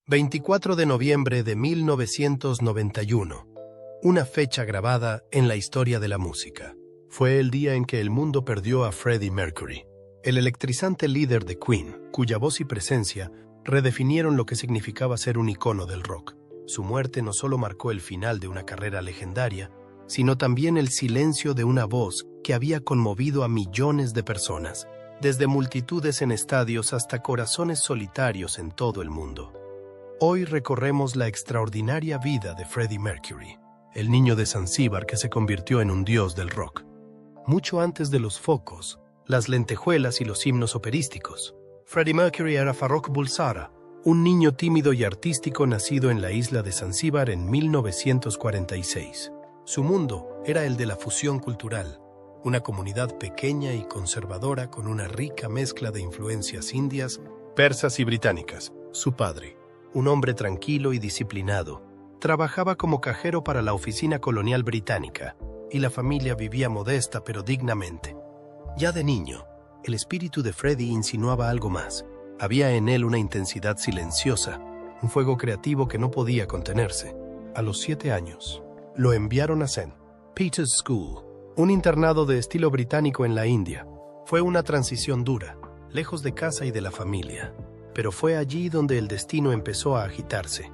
24 de noviembre de 1991. Una fecha grabada en la historia de la música. Fue el día en que el mundo perdió a Freddie Mercury, el electrizante líder de Queen, cuya voz y presencia redefinieron lo que significaba ser un icono del rock. Su muerte no solo marcó el final de una carrera legendaria, sino también el silencio de una voz que había conmovido a millones de personas, desde multitudes en estadios hasta corazones solitarios en todo el mundo. Hoy recorremos la extraordinaria vida de Freddie Mercury, el niño de Zanzíbar que se convirtió en un dios del rock. Mucho antes de los focos, las lentejuelas y los himnos operísticos, Freddie Mercury era Farrokh Bulsara, un niño tímido y artístico nacido en la isla de Zanzíbar en 1946. Su mundo era el de la fusión cultural, una comunidad pequeña y conservadora con una rica mezcla de influencias indias, persas y británicas. Su padre, un hombre tranquilo y disciplinado, trabajaba como cajero para la oficina colonial británica, y la familia vivía modesta pero dignamente. Ya de niño, el espíritu de Freddie insinuaba algo más. Había en él una intensidad silenciosa, un fuego creativo que no podía contenerse. A los 7 años, lo enviaron a St. Peter's School, un internado de estilo británico en la India. Fue una transición dura, lejos de casa y de la familia, pero fue allí donde el destino empezó a agitarse.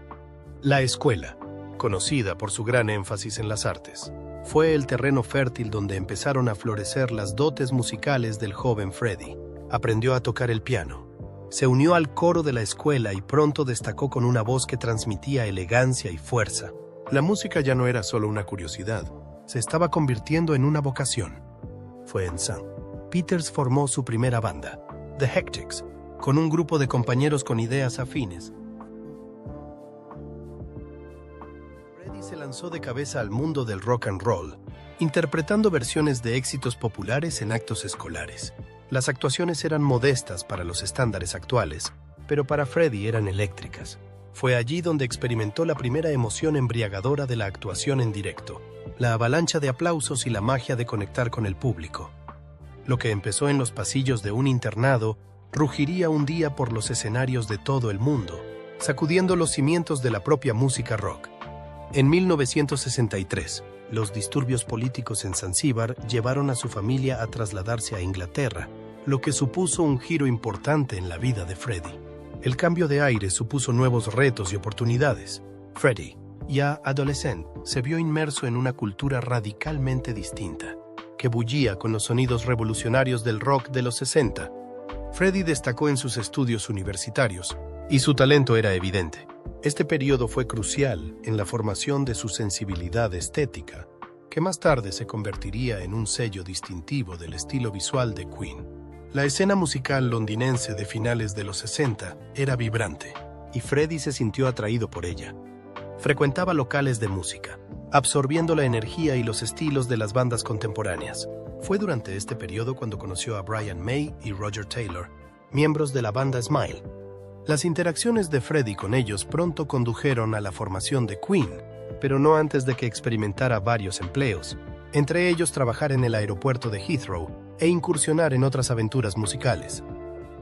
La escuela, conocida por su gran énfasis en las artes, fue el terreno fértil donde empezaron a florecer las dotes musicales del joven Freddie. Aprendió a tocar el piano, se unió al coro de la escuela y pronto destacó con una voz que transmitía elegancia y fuerza. La música ya no era solo una curiosidad, se estaba convirtiendo en una vocación. Fue en St. Peter's formó su primera banda, The Hectics, con un grupo de compañeros con ideas afines. Freddie se lanzó de cabeza al mundo del rock and roll, interpretando versiones de éxitos populares en actos escolares. Las actuaciones eran modestas para los estándares actuales, pero para Freddie eran eléctricas. Fue allí donde experimentó la primera emoción embriagadora de la actuación en directo, la avalancha de aplausos y la magia de conectar con el público. Lo que empezó en los pasillos de un internado rugiría un día por los escenarios de todo el mundo, sacudiendo los cimientos de la propia música rock. En 1963, los disturbios políticos en Zanzíbar llevaron a su familia a trasladarse a Inglaterra, lo que supuso un giro importante en la vida de Freddie. El cambio de aire supuso nuevos retos y oportunidades. Freddie, ya adolescente, se vio inmerso en una cultura radicalmente distinta, que bullía con los sonidos revolucionarios del rock de los 60. Freddie destacó en sus estudios universitarios, y su talento era evidente. Este periodo fue crucial en la formación de su sensibilidad estética, que más tarde se convertiría en un sello distintivo del estilo visual de Queen. La escena musical londinense de finales de los 60 era vibrante, y Freddie se sintió atraído por ella. Frecuentaba locales de música, absorbiendo la energía y los estilos de las bandas contemporáneas. Fue durante este periodo cuando conoció a Brian May y Roger Taylor, miembros de la banda Smile. Las interacciones de Freddie con ellos pronto condujeron a la formación de Queen, pero no antes de que experimentara varios empleos, entre ellos trabajar en el aeropuerto de Heathrow e incursionar en otras aventuras musicales.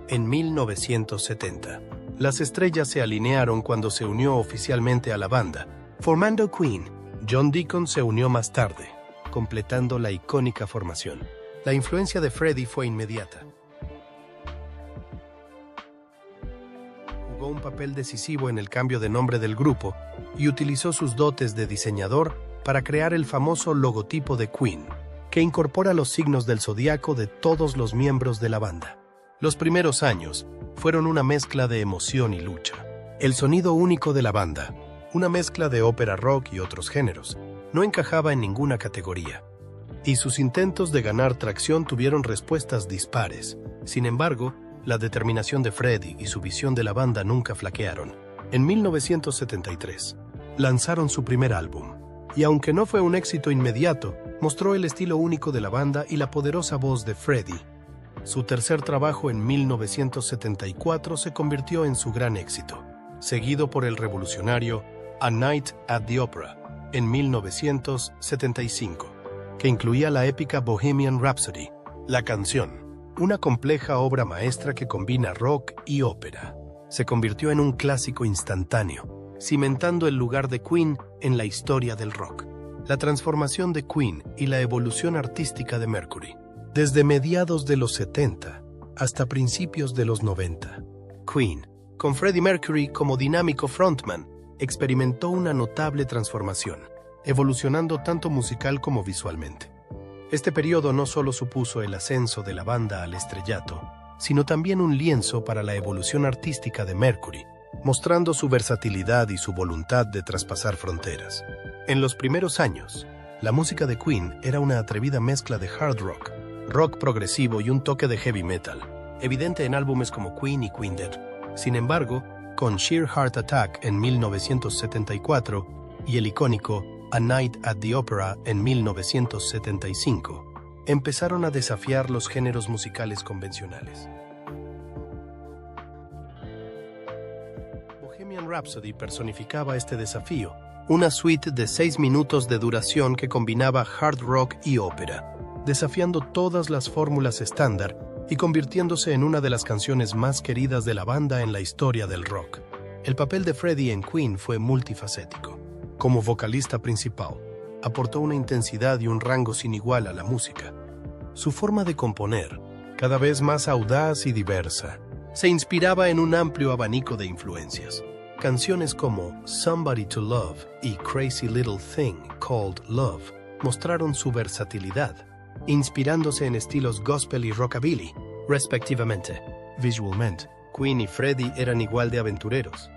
En 1970, las estrellas se alinearon cuando se unió oficialmente a la banda, formando Queen. John Deacon se unió más tarde, completando la icónica formación. La influencia de Freddie fue inmediata. Jugó un papel decisivo en el cambio de nombre del grupo y utilizó sus dotes de diseñador para crear el famoso logotipo de Queen, que incorpora los signos del zodiaco de todos los miembros de la banda. Los primeros años fueron una mezcla de emoción y lucha. El sonido único de la banda, una mezcla de ópera rock y otros géneros, no encajaba en ninguna categoría, y sus intentos de ganar tracción tuvieron respuestas dispares. Sin embargo, la determinación de Freddie y su visión de la banda nunca flaquearon. En 1973, lanzaron su primer álbum, y aunque no fue un éxito inmediato, mostró el estilo único de la banda y la poderosa voz de Freddie. Su tercer trabajo en 1974 se convirtió en su gran éxito, seguido por el revolucionario A Night at the Opera, en 1975, que incluía la épica Bohemian Rhapsody, la canción, una compleja obra maestra que combina rock y ópera. se convirtió en un clásico instantáneo, cimentando el lugar de Queen en la historia del rock. La transformación de Queen y la evolución artística de Mercury. Desde mediados de los 70 hasta principios de los 90, Queen, con Freddie Mercury como dinámico frontman, experimentó una notable transformación, evolucionando tanto musical como visualmente. Este periodo no solo supuso el ascenso de la banda al estrellato, sino también un lienzo para la evolución artística de Mercury, mostrando su versatilidad y su voluntad de traspasar fronteras. En los primeros años, la música de Queen era una atrevida mezcla de hard rock, rock progresivo y un toque de heavy metal, evidente en álbumes como Queen y Queen Dead. Sin embargo, con Sheer Heart Attack en 1974 y el icónico A Night at the Opera en 1975, empezaron a desafiar los géneros musicales convencionales. Bohemian Rhapsody personificaba este desafío, una suite de 6 minutos de duración que combinaba hard rock y ópera, desafiando todas las fórmulas estándar y convirtiéndose en una de las canciones más queridas de la banda en la historia del rock. El papel de Freddie en Queen fue multifacético. Como vocalista principal, aportó una intensidad y un rango sin igual a la música. Su forma de componer, cada vez más audaz y diversa, se inspiraba en un amplio abanico de influencias. Canciones como Somebody to Love y Crazy Little Thing Called Love mostraron su versatilidad, inspirándose en estilos gospel y rockabilly, respectivamente. Visualmente, Queen y Freddie eran igual de aventureros.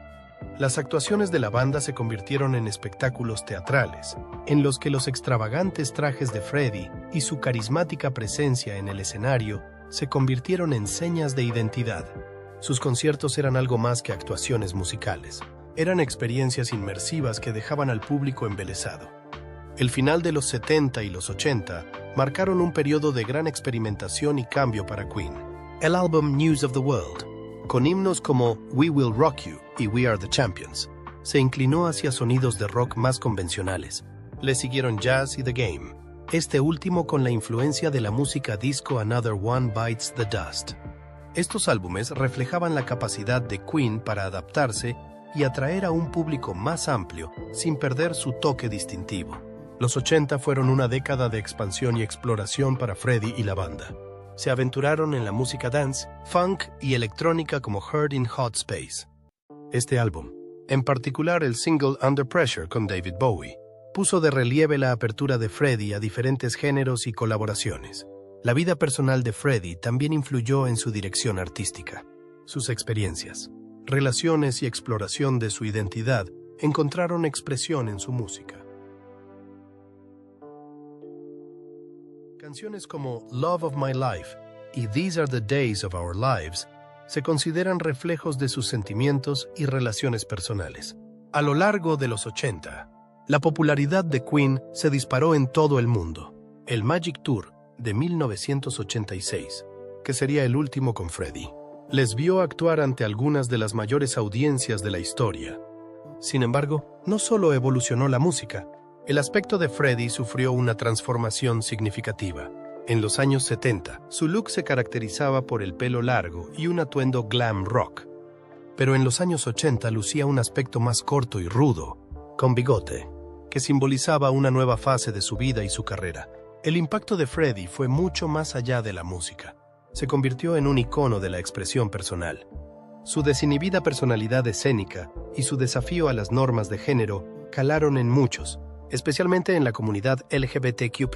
Las actuaciones de la banda se convirtieron en espectáculos teatrales, en los que los extravagantes trajes de Freddie y su carismática presencia en el escenario se convirtieron en señas de identidad. Sus conciertos eran algo más que actuaciones musicales. Eran experiencias inmersivas que dejaban al público embelesado. El final de los 70 y los 80 marcaron un periodo de gran experimentación y cambio para Queen. El álbum News of the World, con himnos como We Will Rock You y We Are the Champions, se inclinó hacia sonidos de rock más convencionales. Le siguieron Jazz y The Game, este último con la influencia de la música disco Another One Bites the Dust. Estos álbumes reflejaban la capacidad de Queen para adaptarse y atraer a un público más amplio sin perder su toque distintivo. Los 80 fueron una década de expansión y exploración para Freddie y la banda. Se aventuraron en la música dance, funk y electrónica como Heard in Hot Space. Este álbum, en particular el single Under Pressure con David Bowie, puso de relieve la apertura de Freddie a diferentes géneros y colaboraciones. La vida personal de Freddie también influyó en su dirección artística. Sus experiencias, relaciones y exploración de su identidad encontraron expresión en su música. Canciones como Love of My Life y These Are the Days of Our Lives se consideran reflejos de sus sentimientos y relaciones personales. A lo largo de los 80, la popularidad de Queen se disparó en todo el mundo. El Magic Tour de 1986, que sería el último con Freddie, les vio actuar ante algunas de las mayores audiencias de la historia. Sin embargo, no solo evolucionó la música, el aspecto de Freddie sufrió una transformación significativa. En los años 70, su look se caracterizaba por el pelo largo y un atuendo glam rock. Pero en los años 80 lucía un aspecto más corto y rudo, con bigote, que simbolizaba una nueva fase de su vida y su carrera. El impacto de Freddie fue mucho más allá de la música. Se convirtió en un icono de la expresión personal. Su desinhibida personalidad escénica y su desafío a las normas de género calaron en muchos, especialmente en la comunidad LGBTQ+.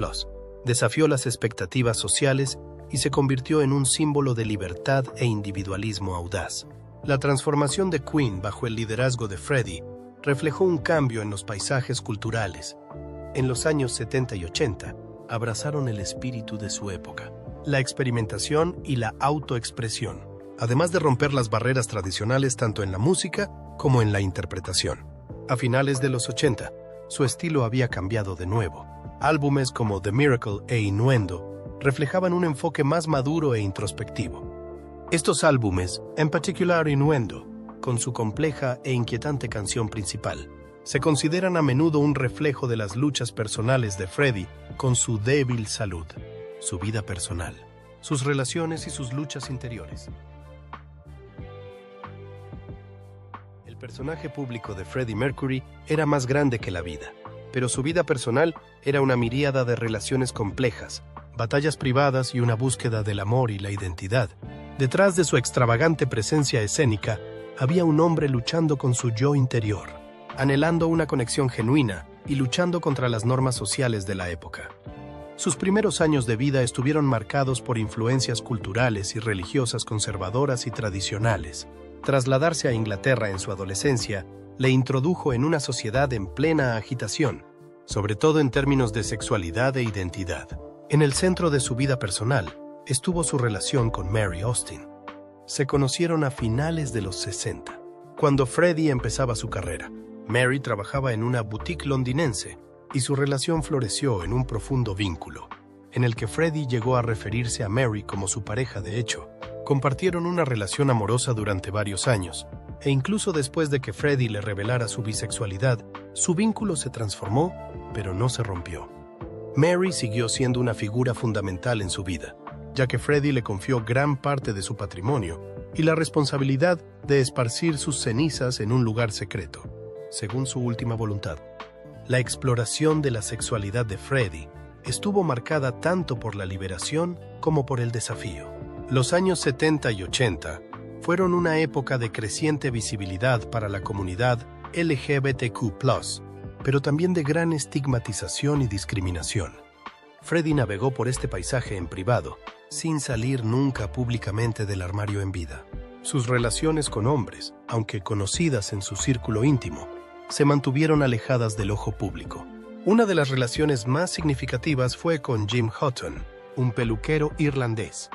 Desafió las expectativas sociales y se convirtió en un símbolo de libertad e individualismo audaz. La transformación de Queen bajo el liderazgo de Freddie reflejó un cambio en los paisajes culturales. En los años 70 y 80, abrazaron el espíritu de su época, la experimentación y la autoexpresión, además de romper las barreras tradicionales tanto en la música como en la interpretación. A finales de los 80, su estilo había cambiado de nuevo. Álbumes como The Miracle e Innuendo reflejaban un enfoque más maduro e introspectivo. Estos álbumes, en particular Innuendo, con su compleja e inquietante canción principal, se consideran a menudo un reflejo de las luchas personales de Freddie con su débil salud, su vida personal, sus relaciones y sus luchas interiores. El personaje público de Freddie Mercury era más grande que la vida, pero su vida personal era una miríada de relaciones complejas, batallas privadas y una búsqueda del amor y la identidad. Detrás de su extravagante presencia escénica, había un hombre luchando con su yo interior, anhelando una conexión genuina y luchando contra las normas sociales de la época. Sus primeros años de vida estuvieron marcados por influencias culturales y religiosas conservadoras y tradicionales. Trasladarse a Inglaterra en su adolescencia le introdujo en una sociedad en plena agitación, sobre todo en términos de sexualidad e identidad. En el centro de su vida personal estuvo su relación con Mary Austin. Se conocieron a finales de los 60, cuando Freddie empezaba su carrera. Mary trabajaba en una boutique londinense y su relación floreció en un profundo vínculo, en el que Freddie llegó a referirse a Mary como su pareja de hecho. Compartieron una relación amorosa durante varios años, e incluso después de que Freddie le revelara su bisexualidad, su vínculo se transformó, pero no se rompió. Mary siguió siendo una figura fundamental en su vida, ya que Freddie le confió gran parte de su patrimonio y la responsabilidad de esparcir sus cenizas en un lugar secreto, según su última voluntad. La exploración de la sexualidad de Freddie estuvo marcada tanto por la liberación como por el desafío. Los años 70 y 80 fueron una época de creciente visibilidad para la comunidad LGBTQ+, pero también de gran estigmatización y discriminación. Freddie navegó por este paisaje en privado, sin salir nunca públicamente del armario en vida. Sus relaciones con hombres, aunque conocidas en su círculo íntimo, se mantuvieron alejadas del ojo público. Una de las relaciones más significativas fue con Jim Houghton, un peluquero irlandés.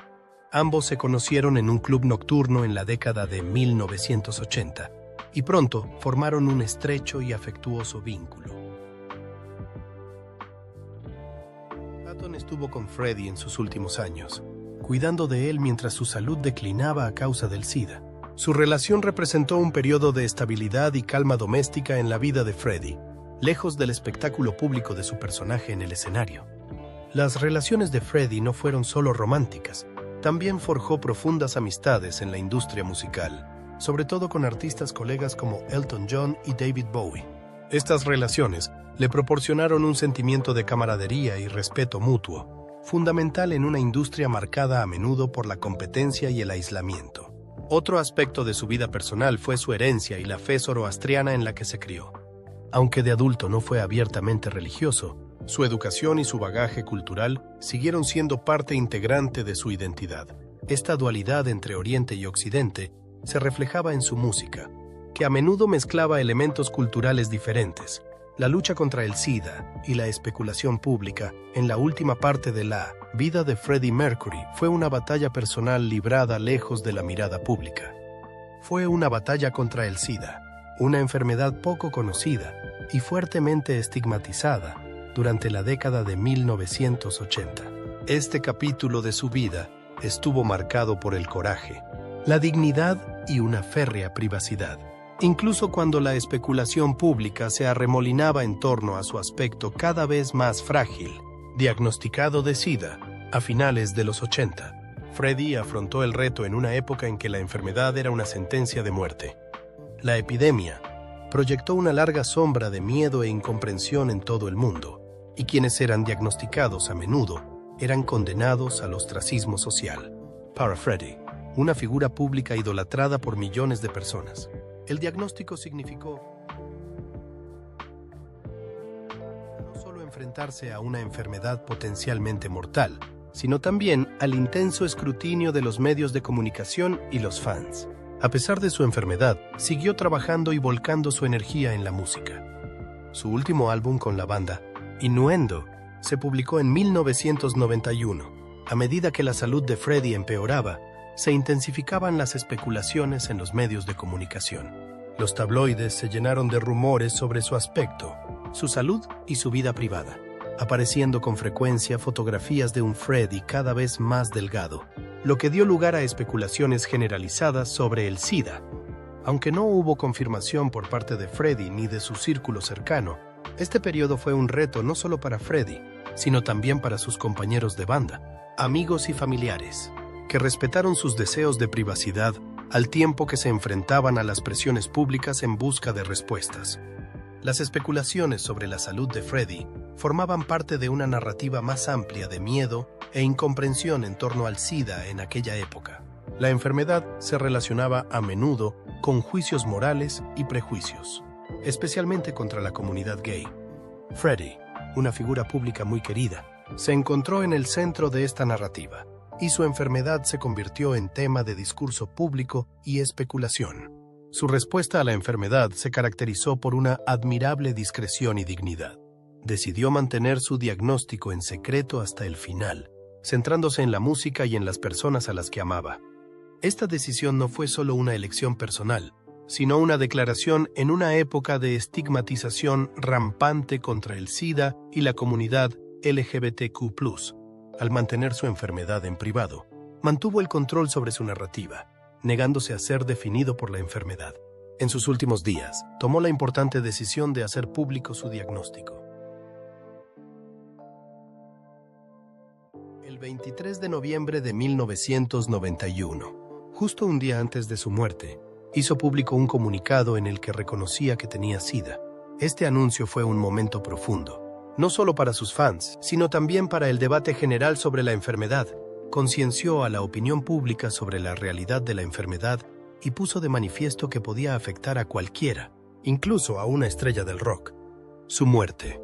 Ambos se conocieron en un club nocturno en la década de 1980 y pronto formaron un estrecho y afectuoso vínculo. Houghton estuvo con Freddie en sus últimos años, cuidando de él mientras su salud declinaba a causa del SIDA. Su relación representó un periodo de estabilidad y calma doméstica en la vida de Freddie, lejos del espectáculo público de su personaje en el escenario. Las relaciones de Freddie no fueron solo románticas, también forjó profundas amistades en la industria musical, sobre todo con artistas colegas como Elton John y David Bowie. Estas relaciones le proporcionaron un sentimiento de camaradería y respeto mutuo, fundamental en una industria marcada a menudo por la competencia y el aislamiento. Otro aspecto de su vida personal fue su herencia y la fe zoroastriana en la que se crió. Aunque de adulto no fue abiertamente religioso, su educación y su bagaje cultural siguieron siendo parte integrante de su identidad. Esta dualidad entre Oriente y Occidente se reflejaba en su música, que a menudo mezclaba elementos culturales diferentes. La lucha contra el SIDA y la especulación pública en la última parte de la vida de Freddie Mercury fue una batalla personal librada lejos de la mirada pública. Fue una batalla contra el SIDA, una enfermedad poco conocida y fuertemente estigmatizada durante la década de 1980. Este capítulo de su vida estuvo marcado por el coraje, la dignidad y una férrea privacidad. Incluso cuando la especulación pública se arremolinaba en torno a su aspecto cada vez más frágil, diagnosticado de SIDA a finales de los 80, Freddie afrontó el reto en una época en que la enfermedad era una sentencia de muerte. La epidemia proyectó una larga sombra de miedo e incomprensión en todo el mundo, y quienes eran diagnosticados a menudo eran condenados al ostracismo social. Para Freddie, una figura pública idolatrada por millones de personas, el diagnóstico significó no solo enfrentarse a una enfermedad potencialmente mortal, sino también al intenso escrutinio de los medios de comunicación y los fans. A pesar de su enfermedad, siguió trabajando y volcando su energía en la música. Su último álbum con la banda, Innuendo, se publicó en 1991. A medida que la salud de Freddie empeoraba, se intensificaban las especulaciones en los medios de comunicación. Los tabloides se llenaron de rumores sobre su aspecto, su salud y su vida privada, apareciendo con frecuencia fotografías de un Freddie cada vez más delgado, lo que dio lugar a especulaciones generalizadas sobre el SIDA. Aunque no hubo confirmación por parte de Freddie ni de su círculo cercano, este periodo fue un reto no solo para Freddie, sino también para sus compañeros de banda, amigos y familiares, que respetaron sus deseos de privacidad al tiempo que se enfrentaban a las presiones públicas en busca de respuestas. Las especulaciones sobre la salud de Freddie formaban parte de una narrativa más amplia de miedo e incomprensión en torno al SIDA en aquella época. La enfermedad se relacionaba a menudo con juicios morales y prejuicios, especialmente contra la comunidad gay. Freddie, una figura pública muy querida, se encontró en el centro de esta narrativa, y su enfermedad se convirtió en tema de discurso público y especulación. Su respuesta a la enfermedad se caracterizó por una admirable discreción y dignidad. Decidió mantener su diagnóstico en secreto hasta el final, centrándose en la música y en las personas a las que amaba. Esta decisión no fue solo una elección personal, sino una declaración en una época de estigmatización rampante contra el SIDA y la comunidad LGBTQ+. Al mantener su enfermedad en privado, mantuvo el control sobre su narrativa, negándose a ser definido por la enfermedad. En sus últimos días, tomó la importante decisión de hacer público su diagnóstico. El 23 de noviembre de 1991, justo un día antes de su muerte, hizo público un comunicado en el que reconocía que tenía SIDA. Este anuncio fue un momento profundo, no solo para sus fans, sino también para el debate general sobre la enfermedad. Concienció a la opinión pública sobre la realidad de la enfermedad y puso de manifiesto que podía afectar a cualquiera, incluso a una estrella del rock. Su muerte.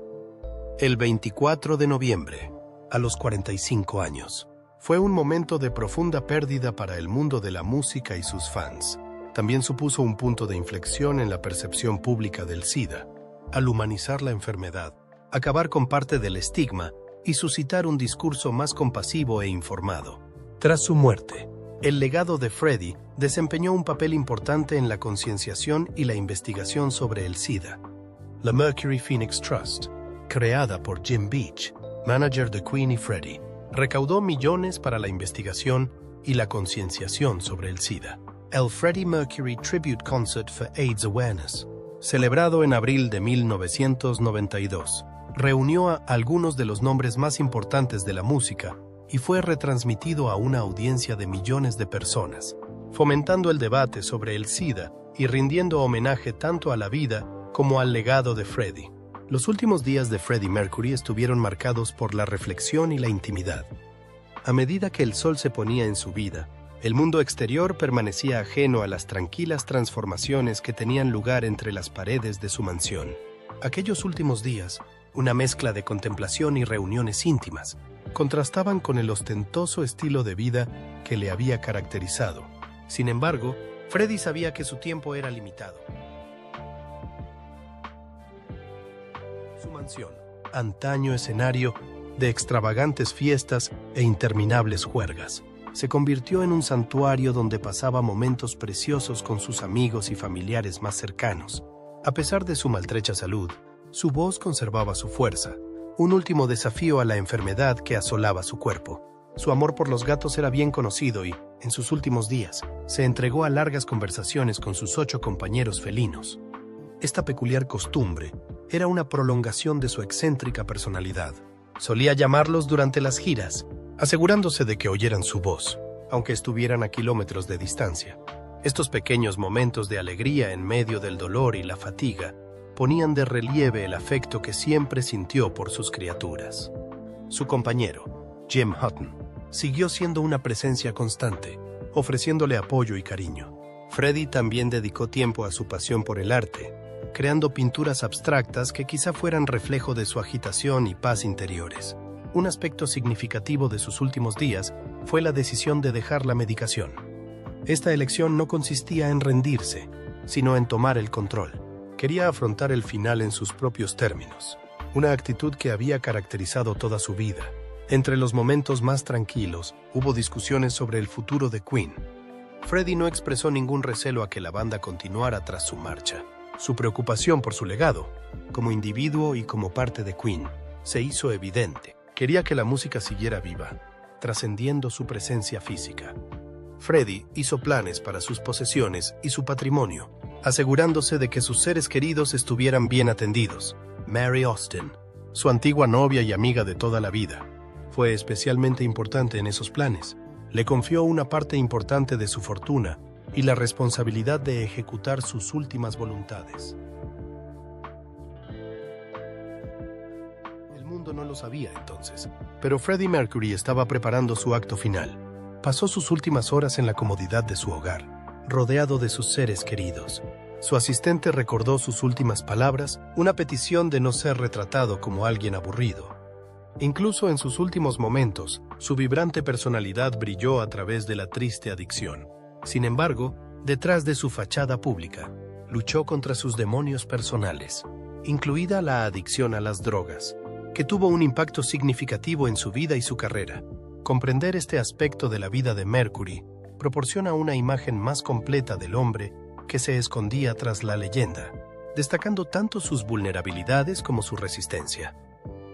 El 24 de noviembre, a los 45 años. Fue un momento de profunda pérdida para el mundo de la música y sus fans. También supuso un punto de inflexión en la percepción pública del SIDA, al humanizar la enfermedad, acabar con parte del estigma y suscitar un discurso más compasivo e informado. Tras su muerte, el legado de Freddie desempeñó un papel importante en la concienciación y la investigación sobre el SIDA. La Mercury Phoenix Trust, creada por Jim Beach, manager de Queen y Freddie, recaudó millones para la investigación y la concienciación sobre el SIDA. El Freddie Mercury Tribute Concert for AIDS Awareness, celebrado en abril de 1992, reunió a algunos de los nombres más importantes de la música y fue retransmitido a una audiencia de millones de personas, fomentando el debate sobre el SIDA y rindiendo homenaje tanto a la vida como al legado de Freddie. Los últimos días de Freddie Mercury estuvieron marcados por la reflexión y la intimidad. A medida que el sol se ponía en su vida, el mundo exterior permanecía ajeno a las tranquilas transformaciones que tenían lugar entre las paredes de su mansión. Aquellos últimos días, una mezcla de contemplación y reuniones íntimas, contrastaban con el ostentoso estilo de vida que le había caracterizado. Sin embargo, Freddie sabía que su tiempo era limitado. Su mansión, antaño escenario de extravagantes fiestas e interminables juergas, se convirtió en un santuario donde pasaba momentos preciosos con sus amigos y familiares más cercanos. A pesar de su maltrecha salud, su voz conservaba su fuerza, un último desafío a la enfermedad que asolaba su cuerpo. Su amor por los gatos era bien conocido y, en sus últimos días, se entregó a largas conversaciones con sus 8 compañeros felinos. Esta peculiar costumbre era una prolongación de su excéntrica personalidad. Solía llamarlos durante las giras, asegurándose de que oyeran su voz, aunque estuvieran a kilómetros de distancia. Estos pequeños momentos de alegría en medio del dolor y la fatiga ponían de relieve el afecto que siempre sintió por sus criaturas. Su compañero, Jim Hutton, siguió siendo una presencia constante, ofreciéndole apoyo y cariño. Freddie también dedicó tiempo a su pasión por el arte, creando pinturas abstractas que quizá fueran reflejo de su agitación y paz interiores. Un aspecto significativo de sus últimos días fue la decisión de dejar la medicación. Esta elección no consistía en rendirse, sino en tomar el control. Quería afrontar el final en sus propios términos, una actitud que había caracterizado toda su vida. Entre los momentos más tranquilos, hubo discusiones sobre el futuro de Queen. Freddie no expresó ningún recelo a que la banda continuara tras su marcha. Su preocupación por su legado, como individuo y como parte de Queen, se hizo evidente. Quería que la música siguiera viva, trascendiendo su presencia física. Freddie hizo planes para sus posesiones y su patrimonio, asegurándose de que sus seres queridos estuvieran bien atendidos. Mary Austin, su antigua novia y amiga de toda la vida, fue especialmente importante en esos planes. Le confió una parte importante de su fortuna y la responsabilidad de ejecutar sus últimas voluntades. El mundo no lo sabía entonces, pero Freddie Mercury estaba preparando su acto final. Pasó sus últimas horas en la comodidad de su hogar, rodeado de sus seres queridos. Su asistente recordó sus últimas palabras, una petición de no ser retratado como alguien aburrido. Incluso en sus últimos momentos, su vibrante personalidad brilló a través de la triste adicción. Sin embargo, detrás de su fachada pública, luchó contra sus demonios personales, incluida la adicción a las drogas, que tuvo un impacto significativo en su vida y su carrera. Comprender este aspecto de la vida de Mercury proporciona una imagen más completa del hombre que se escondía tras la leyenda, destacando tanto sus vulnerabilidades como su resistencia.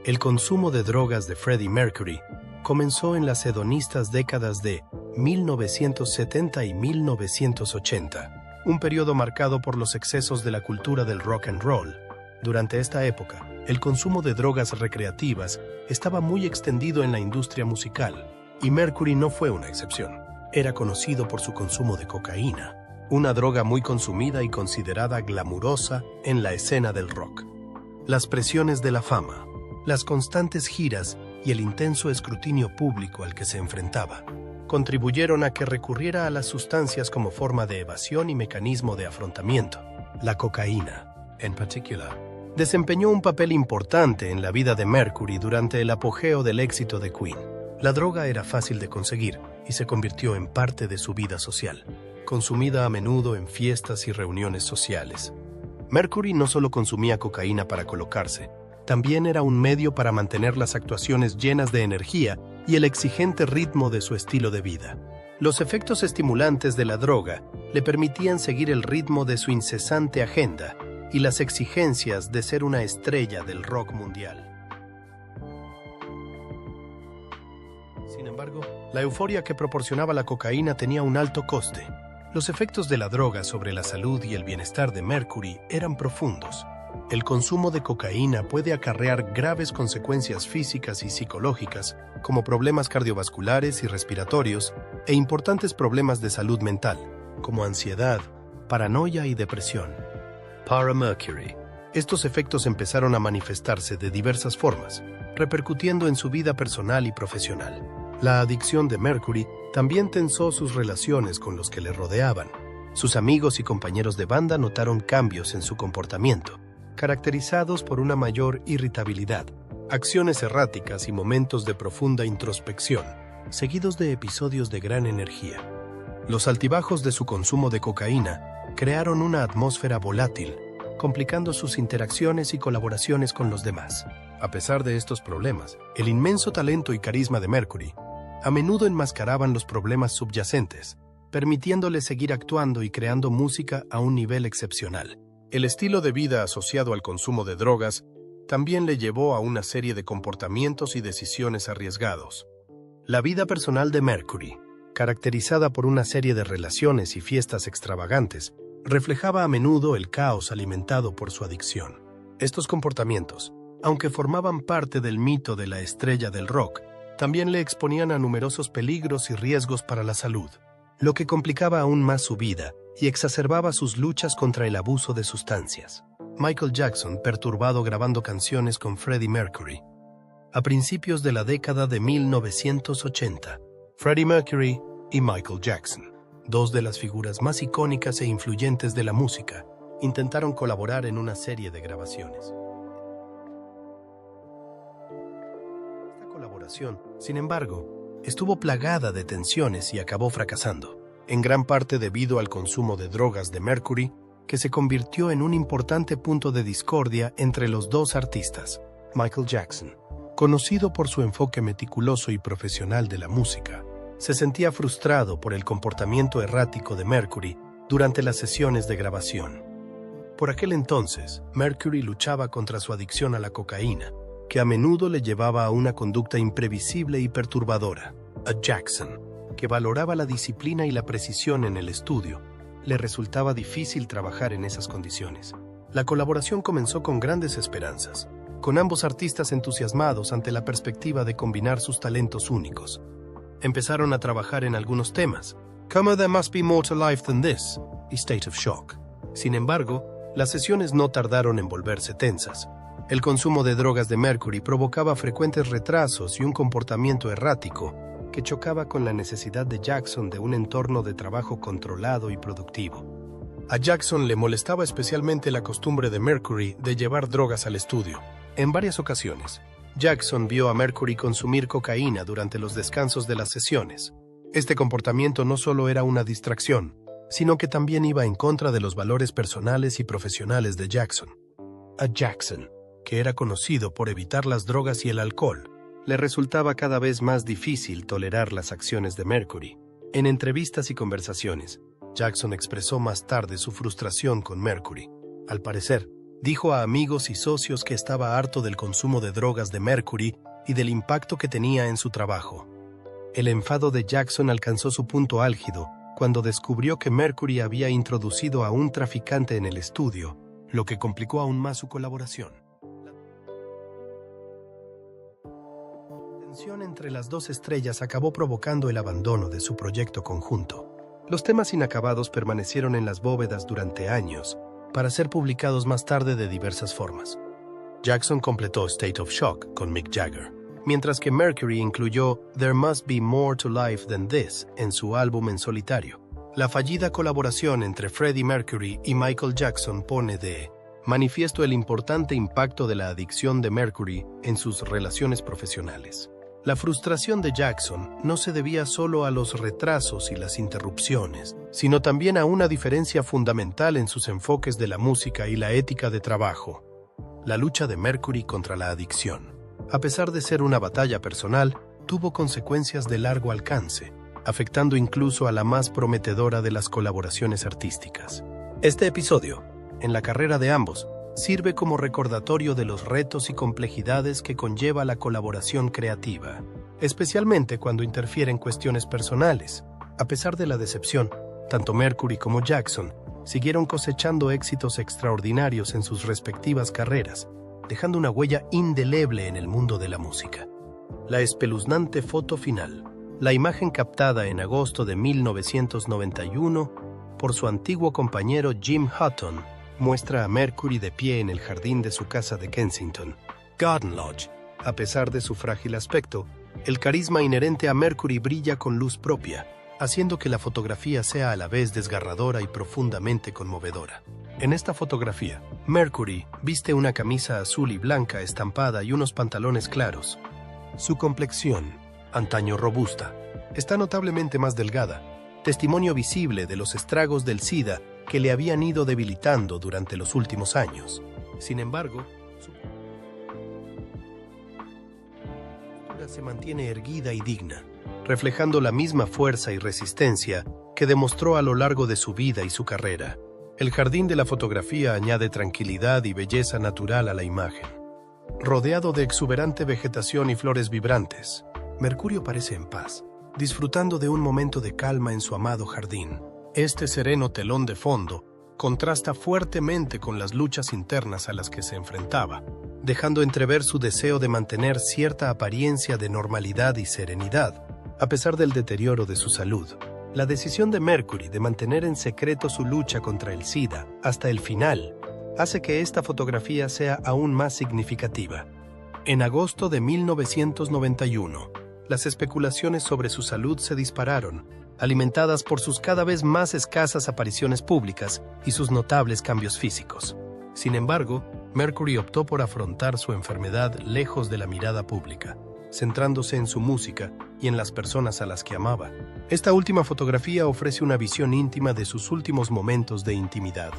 El consumo de drogas de Freddie Mercury comenzó en las hedonistas décadas de 1970 y 1980, un periodo marcado por los excesos de la cultura del rock and roll. Durante esta época, el consumo de drogas recreativas estaba muy extendido en la industria musical, y Mercury no fue una excepción. Era conocido por su consumo de cocaína, una droga muy consumida y considerada glamurosa en la escena del rock. Las presiones de la fama, las constantes giras y el intenso escrutinio público al que se enfrentaba contribuyeron a que recurriera a las sustancias como forma de evasión y mecanismo de afrontamiento. La cocaína, en particular, desempeñó un papel importante en la vida de Mercury durante el apogeo del éxito de Queen. La droga era fácil de conseguir y se convirtió en parte de su vida social, consumida a menudo en fiestas y reuniones sociales. Mercury no solo consumía cocaína para colocarse, también era un medio para mantener las actuaciones llenas de energía y el exigente ritmo de su estilo de vida. Los efectos estimulantes de la droga le permitían seguir el ritmo de su incesante agenda y las exigencias de ser una estrella del rock mundial. Sin embargo, la euforia que proporcionaba la cocaína tenía un alto coste. Los efectos de la droga sobre la salud y el bienestar de Mercury eran profundos. El consumo de cocaína puede acarrear graves consecuencias físicas y psicológicas, como problemas cardiovasculares y respiratorios, e importantes problemas de salud mental, como ansiedad, paranoia y depresión. Para Mercury, estos efectos empezaron a manifestarse de diversas formas, repercutiendo en su vida personal y profesional. La adicción de Mercury también tensó sus relaciones con los que le rodeaban. Sus amigos y compañeros de banda notaron cambios en su comportamiento, caracterizados por una mayor irritabilidad, acciones erráticas y momentos de profunda introspección, seguidos de episodios de gran energía. Los altibajos de su consumo de cocaína crearon una atmósfera volátil, complicando sus interacciones y colaboraciones con los demás. A pesar de estos problemas, el inmenso talento y carisma de Mercury a menudo enmascaraban los problemas subyacentes, permitiéndole seguir actuando y creando música a un nivel excepcional. El estilo de vida asociado al consumo de drogas también le llevó a una serie de comportamientos y decisiones arriesgados. La vida personal de Mercury, caracterizada por una serie de relaciones y fiestas extravagantes, reflejaba a menudo el caos alimentado por su adicción. Estos comportamientos, aunque formaban parte del mito de la estrella del rock, también le exponían a numerosos peligros y riesgos para la salud, lo que complicaba aún más su vida y exacerbaba sus luchas contra el abuso de sustancias. Michael Jackson, perturbado grabando canciones con Freddie Mercury. A principios de la década de 1980, Freddie Mercury y Michael Jackson, dos de las figuras más icónicas e influyentes de la música, intentaron colaborar en una serie de grabaciones. Esta colaboración, sin embargo, estuvo plagada de tensiones y acabó fracasando, en gran parte debido al consumo de drogas de Mercury, que se convirtió en un importante punto de discordia entre los dos artistas. Michael Jackson, conocido por su enfoque meticuloso y profesional de la música, se sentía frustrado por el comportamiento errático de Mercury durante las sesiones de grabación. Por aquel entonces, Mercury luchaba contra su adicción a la cocaína, que a menudo le llevaba a una conducta imprevisible y perturbadora. A Jackson, que valoraba la disciplina y la precisión en el estudio, le resultaba difícil trabajar en esas condiciones. La colaboración comenzó con grandes esperanzas, con ambos artistas entusiasmados ante la perspectiva de combinar sus talentos únicos. Empezaron a trabajar en algunos temas, como There Must Be More to Life Than This y State of Shock. Sin embargo, las sesiones no tardaron en volverse tensas. El consumo de drogas de Mercury provocaba frecuentes retrasos y un comportamiento errático que chocaba con la necesidad de Jackson de un entorno de trabajo controlado y productivo. A Jackson le molestaba especialmente la costumbre de Mercury de llevar drogas al estudio. En varias ocasiones, Jackson vio a Mercury consumir cocaína durante los descansos de las sesiones. Este comportamiento no solo era una distracción, sino que también iba en contra de los valores personales y profesionales de Jackson. A Jackson, que era conocido por evitar las drogas y el alcohol, le resultaba cada vez más difícil tolerar las acciones de Mercury. En entrevistas y conversaciones, Jackson expresó más tarde su frustración con Mercury. Al parecer, dijo a amigos y socios que estaba harto del consumo de drogas de Mercury y del impacto que tenía en su trabajo. El enfado de Jackson alcanzó su punto álgido cuando descubrió que Mercury había introducido a un traficante en el estudio, lo que complicó aún más su colaboración. La tensión entre las dos estrellas acabó provocando el abandono de su proyecto conjunto. Los temas inacabados permanecieron en las bóvedas durante años, para ser publicados más tarde de diversas formas. Jackson completó State of Shock con Mick Jagger, mientras que Mercury incluyó There Must Be More to Life Than This en su álbum en solitario. La fallida colaboración entre Freddie Mercury y Michael Jackson pone de manifiesto el importante impacto de la adicción de Mercury en sus relaciones profesionales. La frustración de Jackson no se debía solo a los retrasos y las interrupciones, sino también a una diferencia fundamental en sus enfoques de la música y la ética de trabajo. La lucha de Mercury contra la adicción, a pesar de ser una batalla personal, tuvo consecuencias de largo alcance, afectando incluso a la más prometedora de las colaboraciones artísticas. Este episodio, en la carrera de ambos, sirve como recordatorio de los retos y complejidades que conlleva la colaboración creativa, especialmente cuando interfieren cuestiones personales. A pesar de la decepción, tanto Mercury como Jackson siguieron cosechando éxitos extraordinarios en sus respectivas carreras, dejando una huella indeleble en el mundo de la música. La espeluznante foto final, la imagen captada en agosto de 1991 por su antiguo compañero Jim Hutton, muestra a Mercury de pie en el jardín de su casa de Kensington, Garden Lodge. A pesar de su frágil aspecto, el carisma inherente a Mercury brilla con luz propia, haciendo que la fotografía sea a la vez desgarradora y profundamente conmovedora. En esta fotografía, Mercury viste una camisa azul y blanca estampada y unos pantalones claros. Su complexión, antaño robusta, está notablemente más delgada, testimonio visible de los estragos del SIDA que le habían ido debilitando durante los últimos años. Sin embargo, su postura se mantiene erguida y digna, reflejando la misma fuerza y resistencia que demostró a lo largo de su vida y su carrera. El jardín de la fotografía añade tranquilidad y belleza natural a la imagen. Rodeado de exuberante vegetación y flores vibrantes, Mercurio parece en paz, disfrutando de un momento de calma en su amado jardín. Este sereno telón de fondo contrasta fuertemente con las luchas internas a las que se enfrentaba, dejando entrever su deseo de mantener cierta apariencia de normalidad y serenidad, a pesar del deterioro de su salud. La decisión de Mercury de mantener en secreto su lucha contra el SIDA hasta el final hace que esta fotografía sea aún más significativa. En agosto de 1991, las especulaciones sobre su salud se dispararon, alimentadas por sus cada vez más escasas apariciones públicas y sus notables cambios físicos. Sin embargo, Mercury optó por afrontar su enfermedad lejos de la mirada pública, centrándose en su música y en las personas a las que amaba. Esta última fotografía ofrece una visión íntima de sus últimos momentos de intimidad.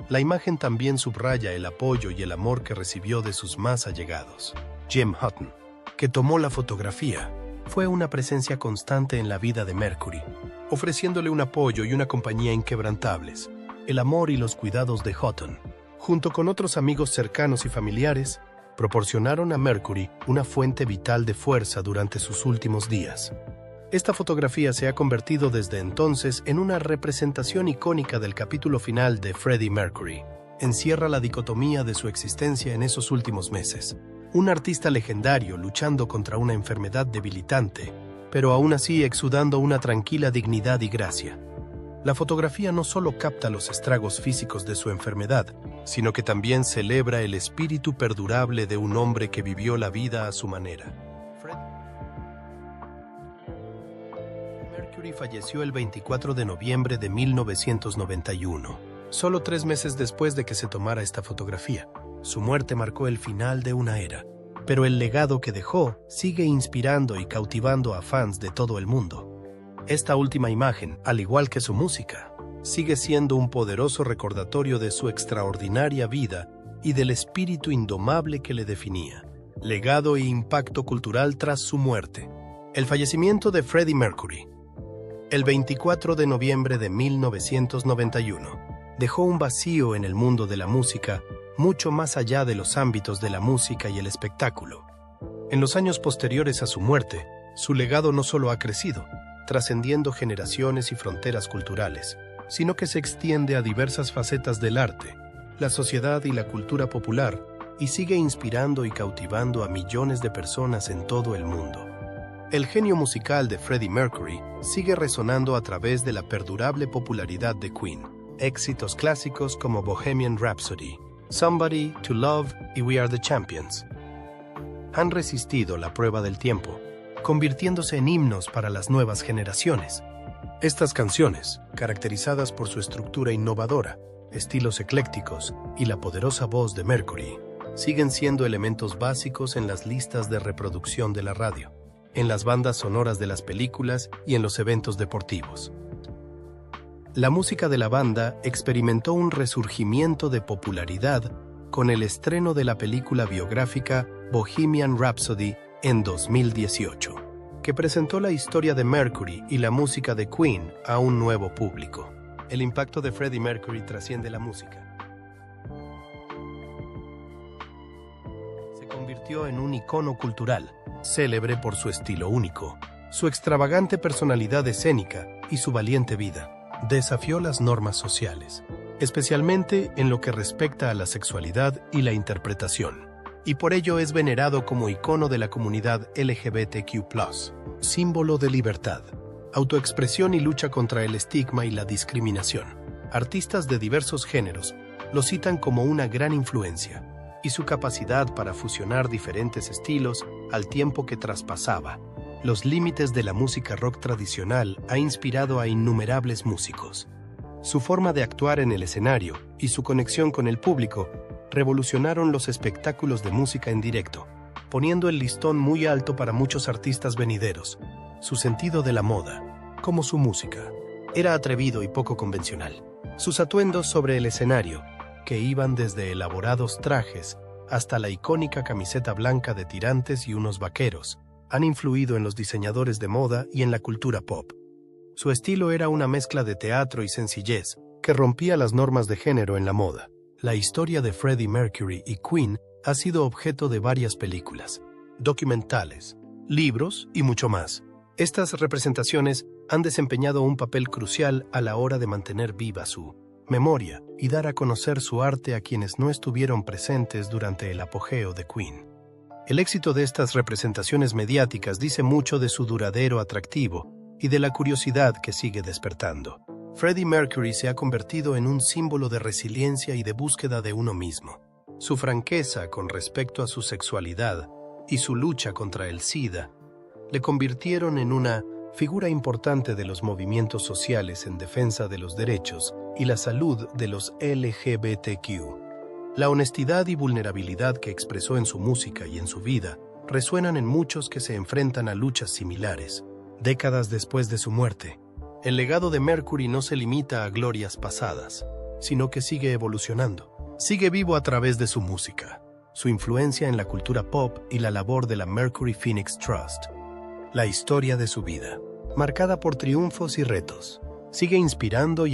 La imagen también subraya el apoyo y el amor que recibió de sus más allegados. Jim Hutton, que tomó la fotografía, fue una presencia constante en la vida de Mercury, ofreciéndole un apoyo y una compañía inquebrantables. El amor y los cuidados de Hutton, junto con otros amigos cercanos y familiares, proporcionaron a Mercury una fuente vital de fuerza durante sus últimos días. Esta fotografía se ha convertido desde entonces en una representación icónica del capítulo final de Freddie Mercury. Encierra la dicotomía de su existencia en esos últimos meses. Un artista legendario luchando contra una enfermedad debilitante, pero aún así exudando una tranquila dignidad y gracia. La fotografía no solo capta los estragos físicos de su enfermedad, sino que también celebra el espíritu perdurable de un hombre que vivió la vida a su manera. Freddie Mercury falleció el 24 de noviembre de 1991, solo 3 meses después de que se tomara esta fotografía. Su muerte marcó el final de una era, pero el legado que dejó sigue inspirando y cautivando a fans de todo el mundo. Esta última imagen, al igual que su música, sigue siendo un poderoso recordatorio de su extraordinaria vida y del espíritu indomable que le definía. Legado e impacto cultural tras su muerte. El fallecimiento de Freddie Mercury. El 24 de noviembre de 1991 dejó un vacío en el mundo de la música mucho más allá de los ámbitos de la música y el espectáculo. En los años posteriores a su muerte, su legado no solo ha crecido, trascendiendo generaciones y fronteras culturales, sino que se extiende a diversas facetas del arte, la sociedad y la cultura popular, y sigue inspirando y cautivando a millones de personas en todo el mundo. El genio musical de Freddie Mercury sigue resonando a través de la perdurable popularidad de Queen. Éxitos clásicos como Bohemian Rhapsody, Somebody to Love y We Are the Champions han resistido la prueba del tiempo, convirtiéndose en himnos para las nuevas generaciones. Estas canciones, caracterizadas por su estructura innovadora, estilos eclécticos y la poderosa voz de Mercury, siguen siendo elementos básicos en las listas de reproducción de la radio, en las bandas sonoras de las películas y en los eventos deportivos. La música de la banda experimentó un resurgimiento de popularidad con el estreno de la película biográfica Bohemian Rhapsody en 2018, que presentó la historia de Mercury y la música de Queen a un nuevo público. El impacto de Freddie Mercury trasciende la música. Se convirtió en un icono cultural, célebre por su estilo único, su extravagante personalidad escénica y su valiente vida. Desafió las normas sociales, especialmente en lo que respecta a la sexualidad y la interpretación, y por ello es venerado como icono de la comunidad LGBTQ+, símbolo de libertad, autoexpresión y lucha contra el estigma y la discriminación. Artistas de diversos géneros lo citan como una gran influencia, y su capacidad para fusionar diferentes estilos al tiempo que traspasaba los límites de la música rock tradicional ha inspirado a innumerables músicos. Su forma de actuar en el escenario y su conexión con el público revolucionaron los espectáculos de música en directo, poniendo el listón muy alto para muchos artistas venideros. Su sentido de la moda, como su música, era atrevido y poco convencional. Sus atuendos sobre el escenario, que iban desde elaborados trajes hasta la icónica camiseta blanca de tirantes y unos vaqueros, han influido en los diseñadores de moda y en la cultura pop. Su estilo era una mezcla de teatro y sencillez que rompía las normas de género en la moda. La historia de Freddie Mercury y Queen ha sido objeto de varias películas, documentales, libros y mucho más. Estas representaciones han desempeñado un papel crucial a la hora de mantener viva su memoria y dar a conocer su arte a quienes no estuvieron presentes durante el apogeo de Queen. El éxito de estas representaciones mediáticas dice mucho de su duradero atractivo y de la curiosidad que sigue despertando. Freddie Mercury se ha convertido en un símbolo de resiliencia y de búsqueda de uno mismo. Su franqueza con respecto a su sexualidad y su lucha contra el SIDA le convirtieron en una figura importante de los movimientos sociales en defensa de los derechos y la salud de los LGBTQ. La honestidad y vulnerabilidad que expresó en su música y en su vida resuenan en muchos que se enfrentan a luchas similares. Décadas después de su muerte, el legado de Mercury no se limita a glorias pasadas, sino que sigue evolucionando. Sigue vivo a través de su música, su influencia en la cultura pop y la labor de la Mercury Phoenix Trust. La historia de su vida, marcada por triunfos y retos, sigue inspirando y